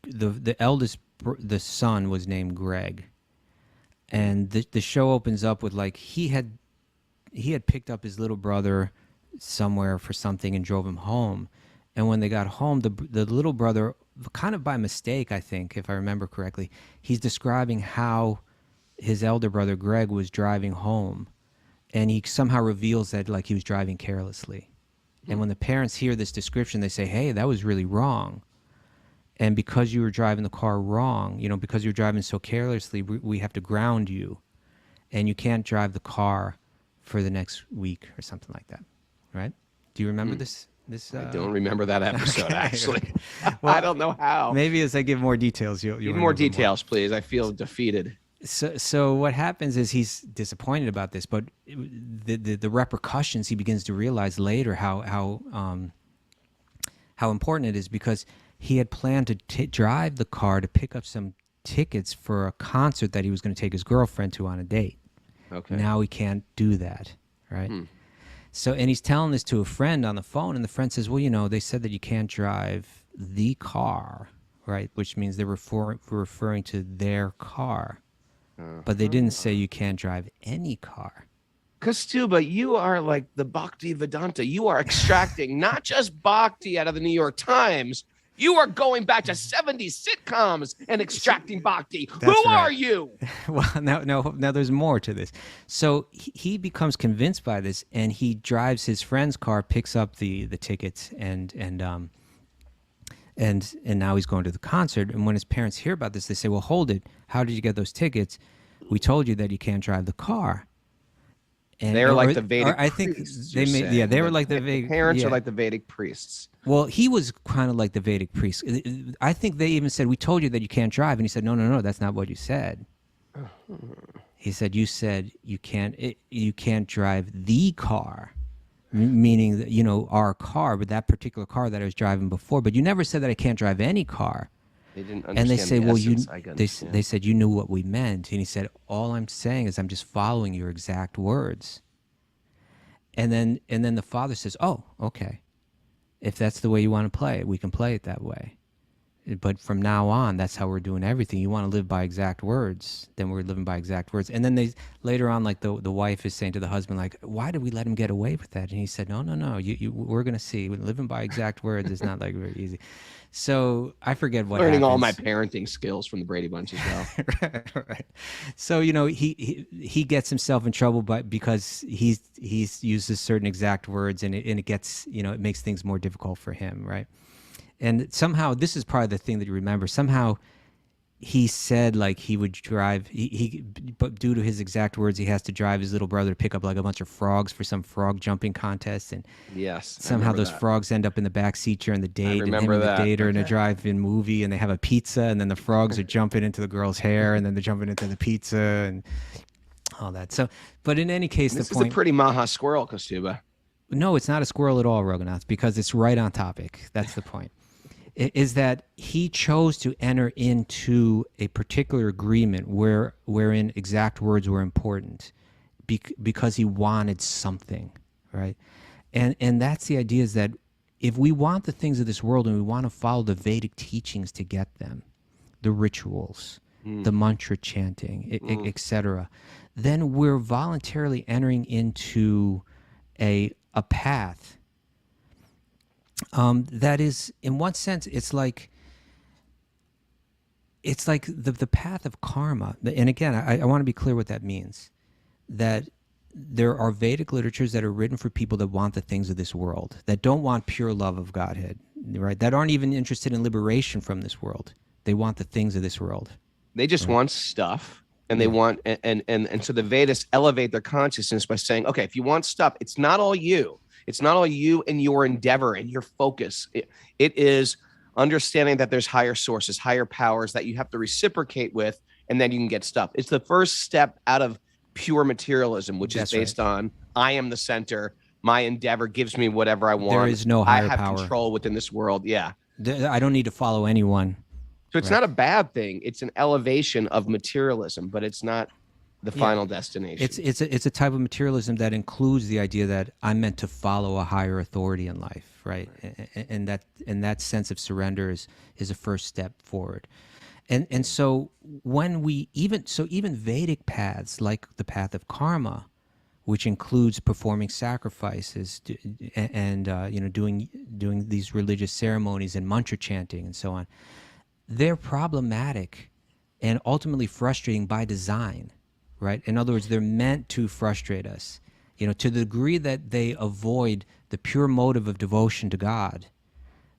the eldest, the son was named Greg, and the show opens up with like he had picked up his little brother somewhere for something and drove him home, and when they got home, the little brother, kind of by mistake, I think, if I remember correctly, he's describing how his elder brother Greg was driving home, and he somehow reveals that like he was driving carelessly. And when the parents hear this description, they say, hey, that was really wrong. And because you were driving the car wrong, you know, because you're driving so carelessly, we have to ground you. And you can't drive the car for the next week or something like that. Right? Do you remember this? I don't remember that episode, okay. actually. Well, I don't know how. Maybe as I give more details, you'll Give more details, please. I feel defeated. So what happens is he's disappointed about this, but the repercussions he begins to realize later how important it is, because he had planned to drive the car to pick up some tickets for a concert that he was going to take his girlfriend to on a date. Okay. Now he can't do that, right? So, and he's telling this to a friend on the phone, and the friend says, well, you know, they said that you can't drive the car, right? Which means they're referring to their car. But they didn't say you can't drive any car. Kaustubha, you are like the Bhakti Vedanta. You are extracting not just Bhakti out of the New York Times. You are going back to 70s sitcoms and extracting Bhakti. That's Who right. are you? Well, now there's more to this. So he becomes convinced by this, and he drives his friend's car, picks up the tickets, and now he's going to the concert. And when his parents hear about this, they say, well, hold it. How did you get those tickets? We told you that you can't drive the car. And, They're like the or Vedic I think priests, they you're made, saying. they were like the Vedic parents are yeah. like the Vedic priests. Well, he was kind of like the Vedic priest. I think they even said, "We told you that you can't drive," and he said, "No, no, no, that's not what you said." He said, "You said you can't drive the car." Meaning that, our car, but that particular car that I was driving before. But you never said that I can't drive any car. They didn't And they understand say, the well, essence, I they understand. said you knew what we meant, and he said, all I'm saying is I'm just following your exact words. And then the father says, oh, okay, if that's the way you want to play it, we can play it that way. But from now on, that's how we're doing everything. You want to live by exact words, then we're living by exact words. And then they later on, like the wife is saying to the husband, like, why did we let him get away with that? And he said, no, we're gonna see. Living by exact words is not like very easy. So I forget what Learning all my happens. parenting skills from the Brady Bunch as well. Right. So he gets himself in trouble, because he's uses certain exact words, and it gets it makes things more difficult for him, right? And somehow, this is probably the thing that you remember. Somehow, he said like he would drive. But due to his exact words, he has to drive his little brother to pick up like a bunch of frogs for some frog jumping contest, and Yes. I somehow remember those that. frogs end up in the back seat during the date, and him remember and the that. date are in a drive-in movie, and they have a pizza, and then the frogs are jumping into the girl's hair, and then they're jumping into the pizza, and all that. So, but in any case, This the is a point. pretty maha squirrel, Kaustubha. No, it's not a squirrel at all, Raghunath, because it's right on topic. That's the point. Is that he chose to enter into a particular agreement wherein exact words were important, because he wanted something, right? And that's the idea, is that if we want the things of this world and we want to follow the Vedic teachings to get them, the rituals, the mantra chanting, etc., then we're voluntarily entering into a path that is, in one sense, it's like the path of karma. And again, I want to be clear what that means. That there are Vedic literatures that are written for people that want the things of this world, that don't want pure love of Godhead, right? That aren't even interested in liberation from this world. They want the things of this world. They just want stuff, and they want and so the Vedas elevate their consciousness by saying, okay, if you want stuff, it's not all you. It's not all you and your endeavor and your focus. It is understanding that there's higher sources, higher powers that you have to reciprocate with, and then you can get stuff. It's the first step out of pure materialism, which That's is based right. on I am the center. My endeavor gives me whatever I want. There is no higher I have power. control within this world. Yeah. I don't need to follow anyone. So it's not a bad thing. It's an elevation of materialism, but it's not the final destination. It's a type of materialism that includes the idea that I'm meant to follow a higher authority in life, right? And that sense of surrender is a first step forward. And so when even Vedic paths, like the path of karma, which includes performing sacrifices and doing these religious ceremonies and mantra chanting and so on, they're problematic and ultimately frustrating by design, right? In other words, they're meant to frustrate us, to the degree that they avoid the pure motive of devotion to God.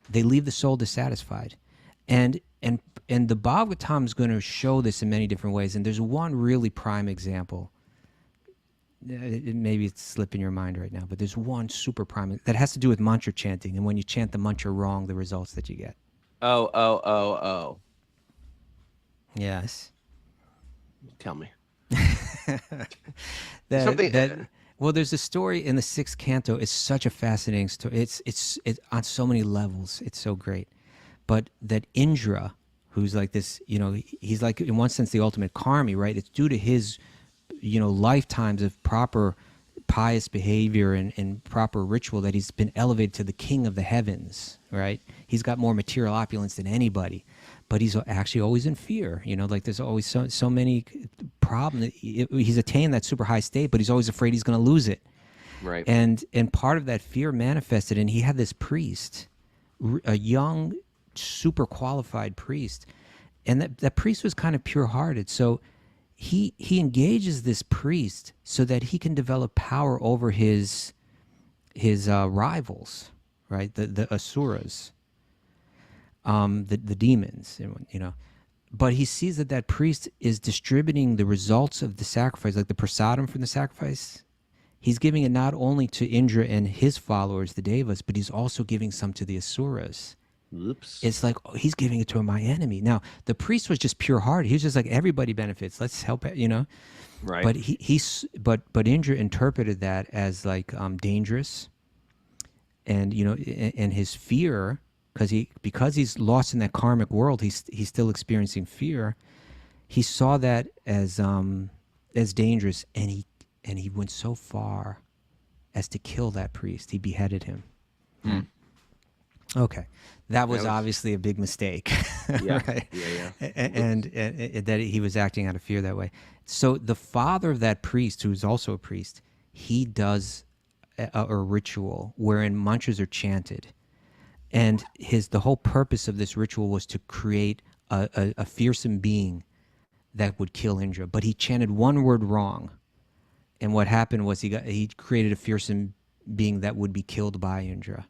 They leave the soul dissatisfied, and the Bhagavatam is going to show this in many different ways. And there's one really prime example. Maybe it's slipping your mind right now, but there's one super prime that has to do with mantra chanting, and when you chant the mantra wrong, the results that you get. Oh. Yes. Tell me. Well, there's a story in the 6th canto. It's such a fascinating story. It's on so many levels. It's so great. But that Indra, who's like this, he's like in one sense the ultimate karmi, right? It's due to his, lifetimes of proper pious behavior and proper ritual that he's been elevated to the king of the heavens, right? He's got more material opulence than anybody, but he's actually always in fear. Like there's always so many problems. He's attained that super high state, but he's always afraid he's going to lose it. Right. And part of that fear manifested, and he had this priest, a young, super qualified priest, and that priest was kind of pure-hearted. So he engages this priest so that he can develop power over his rivals, right? The asuras, the demons, But he sees that priest is distributing the results of the sacrifice, like the prasadam from the sacrifice. He's giving it not only to Indra and his followers, the Devas, but he's also giving some to the Asuras. Oops. It's like, oh, he's giving it to my enemy. Now, the priest was just pure heart. He was just like, everybody benefits. Let's help, you know. Right. But but Indra interpreted that as like dangerous, and you know, and his fear, because he's lost in that karmic world, he's still experiencing fear. He saw that as dangerous, and he went so far as to kill that priest. He beheaded him. Okay, that was obviously a big mistake. Yeah. Right? Yeah. And that he was acting out of fear that way. So the father of that priest, who's also a priest, he does a ritual wherein mantras are chanted, and the whole purpose of this ritual was to create a fearsome being that would kill Indra. But he chanted one word wrong, and what happened was he created a fearsome being that would be killed by Indra.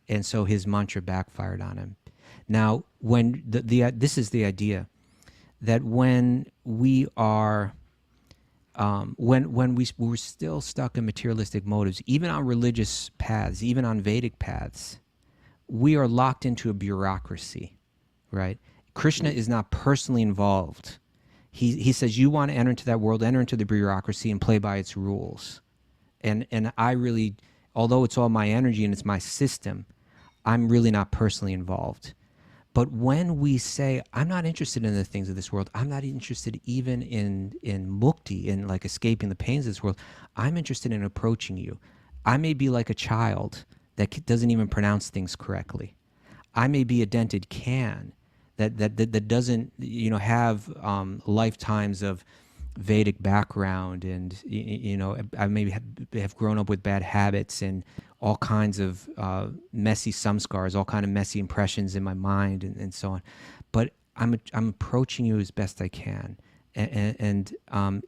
And so his mantra backfired on him. Now, when this is the idea that when we are, when we're still stuck in materialistic motives, even on religious paths, even on Vedic paths, we are locked into a bureaucracy, right? Krishna is not personally involved. He says, you want to enter into that world, enter into the bureaucracy and play by its rules. And I really, although it's all my energy and it's my system, I'm really not personally involved. But when we say, I'm not interested in the things of this world, I'm not interested even in mukti, in like escaping the pains of this world, I'm interested in approaching you. I may be like a child that doesn't even pronounce things correctly. I may be a dented can that doesn't, you know, have lifetimes of Vedic background, and you know, I maybe have grown up with bad habits and all kinds of messy samskars, all kind of messy impressions in my mind, and so on. But I'm approaching you as best I can, and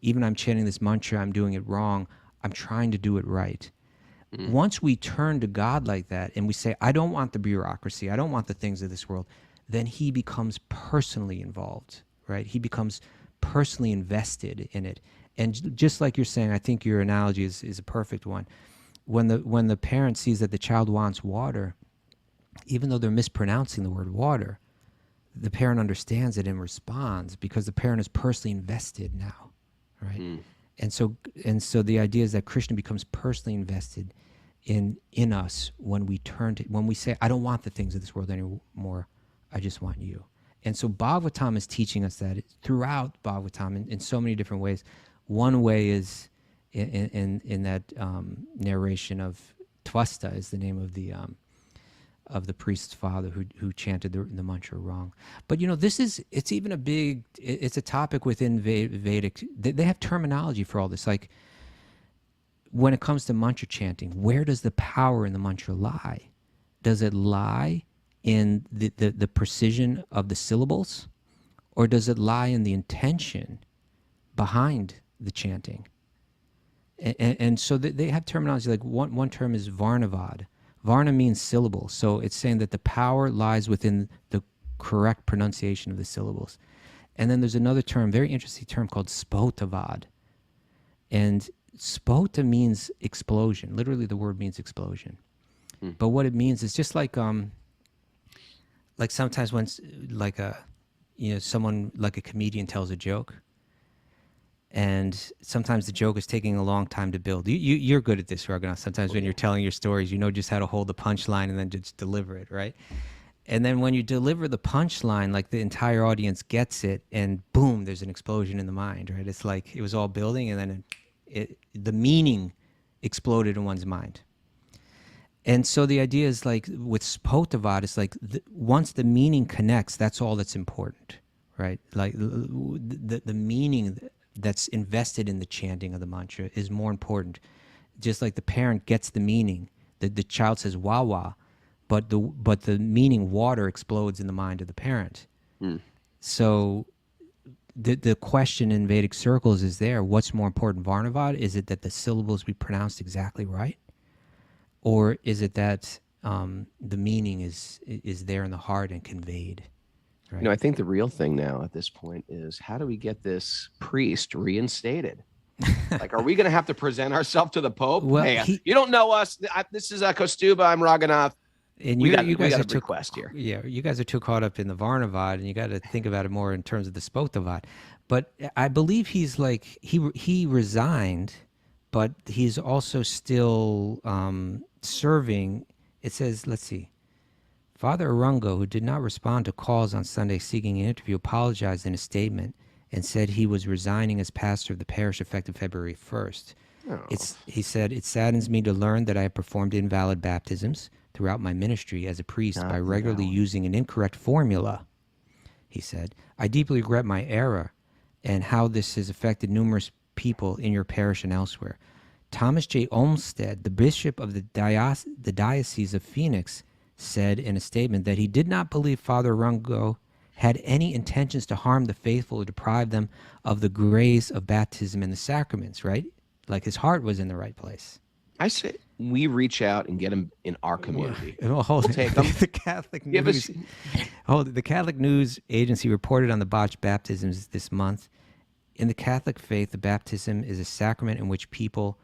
even I'm chanting this mantra, I'm doing it wrong. I'm trying to do it right. Once we turn to God like that and we say, I don't want the bureaucracy, I don't want the things of this world, then he becomes personally involved, right? He becomes personally invested in it. And just like you're saying, I think your analogy is a perfect one. When the parent sees that the child wants water, even though they're mispronouncing the word water, the parent understands it and responds because the parent is personally invested now, right? And so the idea is that Krishna becomes personally invested in us when we say, I don't want the things of this world anymore, I just want you. And so Bhagavatam is teaching us that throughout Bhagavatam in so many different ways. One way is in that narration of Twasta is the name of the priest's father who chanted the mantra wrong. But you know, it's even it's a topic within Vedic. They have terminology for all this. Like when it comes to mantra chanting, where does the power in the mantra lie? Does it lie in the precision of the syllables, or does it lie in the intention behind the chanting? And so they have terminology, like one term is varnavad. Varna means syllables, so it's saying that the power lies within the correct pronunciation of the syllables. And then there's another term, very interesting term called spotavad. And spota means explosion. Literally the word means explosion. But what it means is just like sometimes when someone like a comedian tells a joke, and sometimes the joke is taking a long time to build. You're good at this, Raghunath. Sometimes when you're telling your stories, you know just how to hold the punchline and then just deliver it, right? And then when you deliver the punchline, like the entire audience gets it, and boom, there's an explosion in the mind, right? It's like it was all building, and then the meaning exploded in one's mind. And so the idea is like with spotavad, it's like once the meaning connects, that's all that's important, right? Like the meaning that's invested in the chanting of the mantra is more important. Just like the parent gets the meaning, the child says wah wah, but the meaning water explodes in the mind of the parent. So the question in Vedic circles is what's more important, Varnavad? Is it that the syllables be pronounced exactly right? Or is it that the meaning is there in the heart and conveyed? Right? I think the real thing now at this point is how do we get this priest reinstated? Like, are we going to have to present ourselves to the Pope? Well, Hey, you don't know us. This is Kaustubha. I'm Raghunath. And We you got guys a are too request here. Yeah, you guys are too caught up in the Varnavad, and you got to think about it more in terms of the Spotavad. But I believe he's like he resigned, but he's also still serving. It says, let's see. Father Arungo, who did not respond to calls on Sunday seeking an interview, apologized in a statement and said he was resigning as pastor of the parish effective February 1st. Oh. He said, "It saddens me to learn that I have performed invalid baptisms throughout my ministry as a priest by regularly using an incorrect formula." He said, "I deeply regret my error and how this has affected numerous people in your parish and elsewhere." Thomas J. Olmsted, the bishop of the Diocese of Phoenix, said in a statement that he did not believe Father Rungo had any intentions to harm the faithful or deprive them of the grace of baptism and the sacraments, right? Like his heart was in the right place. I say we reach out and get him in our community. Well, hold We'll it. take them. The Catholic Give News. us- Hold it. The Catholic News Agency reported on the botched baptisms this month. In the Catholic faith, the baptism is a sacrament in which people.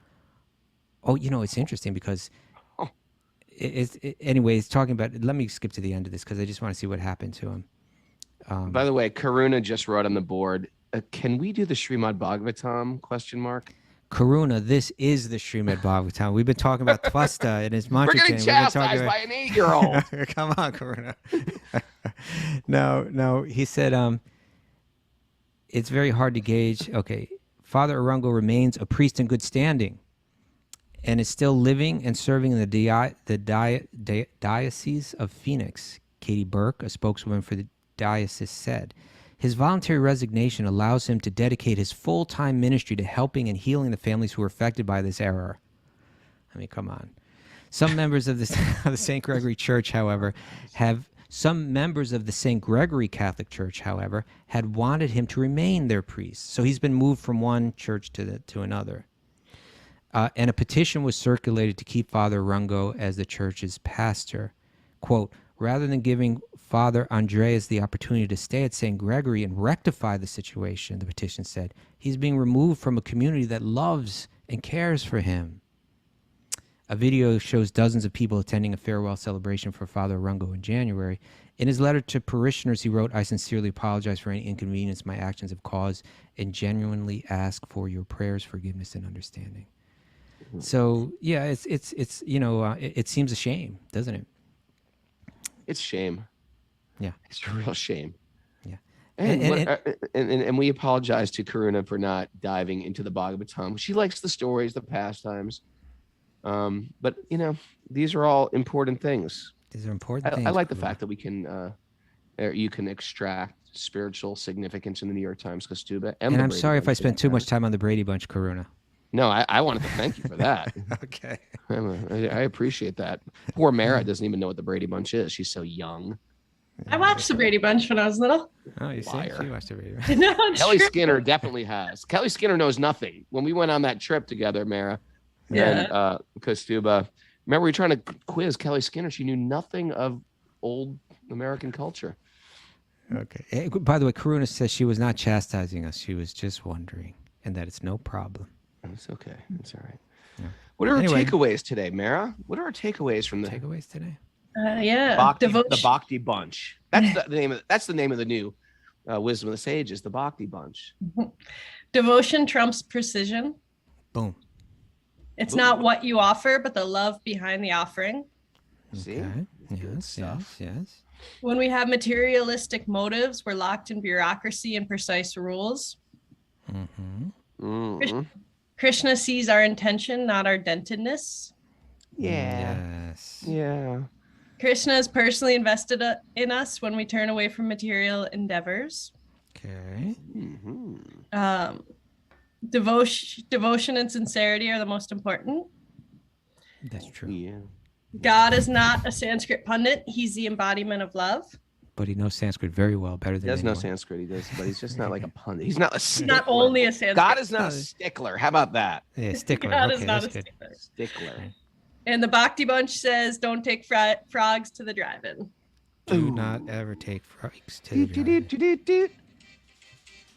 Oh, it's interesting because. Anyway, it's talking about. Let me skip to the end of this because I just want to see what happened to him. By the way, Karuna just wrote on the board, can we do the Srimad Bhagavatam, question mark? Karuna, this is the Srimad Bhagavatam. We've been talking about Tvasta and his mantra. We're getting chastised by an 8-year-old. Come on, Karuna. No. He said, it's very hard to gauge. Okay. Father Arungo remains a priest in good standing and is still living and serving in the Diocese of Phoenix. Katie Burke, a spokeswoman for the diocese, said, his voluntary resignation allows him to dedicate his full-time ministry to helping and healing the families who are affected by this error. I mean, come on. Some members of the St. Gregory Church, however, some members of the St. Gregory Catholic Church, however, had wanted him to remain their priest. So he's been moved from one church to another. And a petition was circulated to keep Father Rungo as the church's pastor. Quote, rather than giving Father Andreas the opportunity to stay at St. Gregory and rectify the situation, the petition said, he's being removed from a community that loves and cares for him. A video shows dozens of people attending a farewell celebration for Father Rungo in January. In his letter to parishioners, he wrote, I sincerely apologize for any inconvenience my actions have caused and genuinely ask for your prayers, forgiveness, and understanding. So, yeah, it seems a shame, doesn't it? It's shame. Yeah. It's a real shame. Yeah. And we apologize to Karuna for not diving into the Bhagavatam. She likes the stories, the pastimes. But, these are all important things. These are important things. I like the fact that we can, you can extract spiritual significance in the New York Times, Kaustubha. And I'm sorry if I spent too much time on the Brady Bunch, Karuna. No, I wanted to thank you for that. Okay. I appreciate that. Poor Mara doesn't even know what the Brady Bunch is. She's so young. I watched the Brady Bunch when I was little. Oh, you see? Liar. She watched the Brady Bunch. No, it's Kelly true. Skinner definitely has. Kelly Skinner knows nothing. When we went on that trip together, Mara Yeah. and Kaustubha, remember we were trying to quiz Kelly Skinner. She knew nothing of old American culture. Okay. Hey, by the way, Karuna says she was not chastising us. She was just wondering, and that it's no problem. It's okay. It's all right. Yeah. What are our Anyway. takeaways today, Mara? What are our takeaways from the Takeaways today? the Bhakti Bunch? That's the name of the new Wisdom of the Sages, the Bhakti Bunch. Devotion trumps precision. Boom. It's not what you offer, but the love behind the offering. See? Okay. Good Yes, stuff. yes. When we have materialistic motives, we're locked in bureaucracy and precise rules. Mm-hmm. Mhm. Krishna sees our intention, not our dentedness. Yeah. Yes. Yeah. Krishna is personally invested in us when we turn away from material endeavors. Okay. Mm-hmm. Devotion and sincerity are the most important. That's true. Yeah. God is not a Sanskrit pundit. He's the embodiment of love. But he knows Sanskrit very well, better He than does know anyone. Sanskrit, he does, but he's just not like a pundit. He's not a He's stickler. not only a Sanskrit. God is not a stickler. How about that? Yeah, stickler. God Okay, is not that's a good. stickler. Stickler. And the Bhakti Bunch says, don't take frogs to the drive-in. Do not ever take frogs to the Doot, drive-in. doot, doot, doot, doot.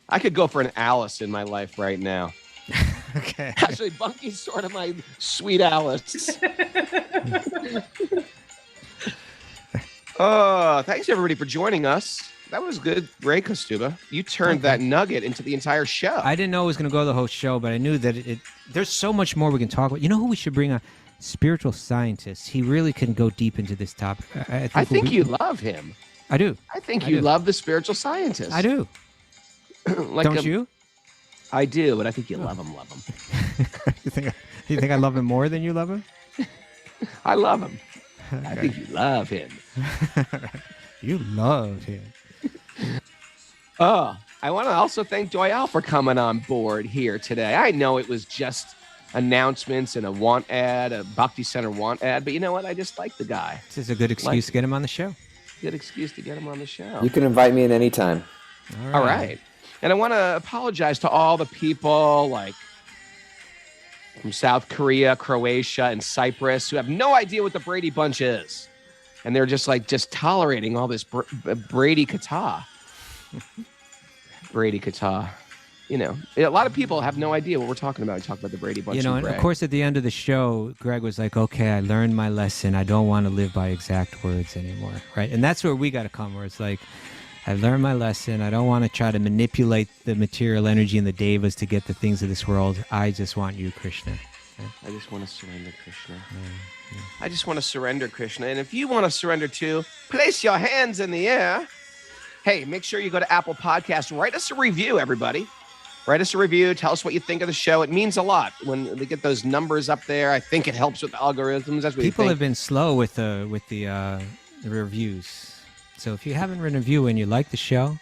I could go for an Alice in my life right now. Okay. Actually, Bunky's sort of my sweet Alice. Oh, thanks everybody for joining us. That was good, Ray Kaustubha. You turned that nugget into the entire show. I didn't know it was going to go the whole show, but I knew that there's so much more we can talk about. You know who we should bring on? Spiritual scientist. He really can go deep into this topic. I think you love him. I do. I think you love the spiritual scientist. I do. Like Don't you? I do, but I think you love him. You think I love him more than you love him? I love him. Okay. I think you love him. You love him. Oh, I want to also thank Doyle for coming on board here today. I know it was just announcements and a want ad, a Bhakti Center want ad, but you know what? I just like the guy. This is a good excuse to get him on the show. Good excuse to get him on the show. You can invite me in anytime. All right. And I want to apologize to all the people like from South Korea, Croatia, and Cyprus who have no idea what the Brady Bunch is. And they're just tolerating all this Brady kata. Brady kata. You know, a lot of people have no idea what we're talking about. We talk about the Brady Bunch. You know, and of course, at the end of the show, Greg was like, okay, I learned my lesson. I don't want to live by exact words anymore. Right. And that's where we got to come, where it's like, I learned my lesson. I don't want to try to manipulate the material energy and the devas to get the things of this world. I just want you, Krishna. Right? I just want to surrender, Krishna. Yeah. I just want to surrender, Krishna. And if you want to surrender too, place your hands in the air. Hey, make sure you go to Apple Podcasts. Write us a review, everybody. Write us a review. Tell us what you think of the show. It means a lot when we get those numbers up there. I think it helps with the algorithms. That's what people have been slow with the reviews. So if you haven't written a review and you like the show,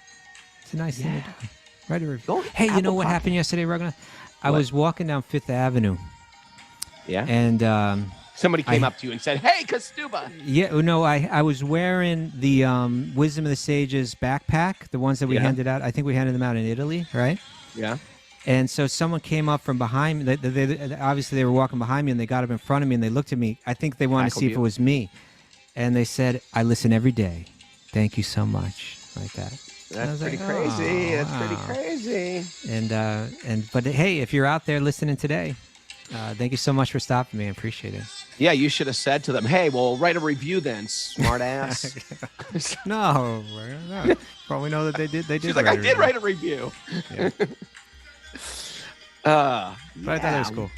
it's a nice thing to do. Write a review. Hey, you know what happened yesterday, Raghunath? I was walking down Fifth Avenue. Yeah. And somebody came up to you and said, "Hey, Kaustubha." Yeah, no, I was wearing the Wisdom of the Sages backpack, the ones that we handed out. I think we handed them out in Italy, right? Yeah. And so someone came up from behind me. Obviously, they were walking behind me, and they got up in front of me, and they looked at me. I think they wanted to see if it was me. And they said, "I listen every day. Thank you so much." Like that. That's pretty crazy. That's pretty crazy. But hey, if you're out there listening today, thank you so much for stopping me. I appreciate it. Yeah, you should have said to them, "Hey, well, write a review then, smart ass." No. Well, we know that they did. She's like, "I did write a review." Yeah. But I thought it was cool.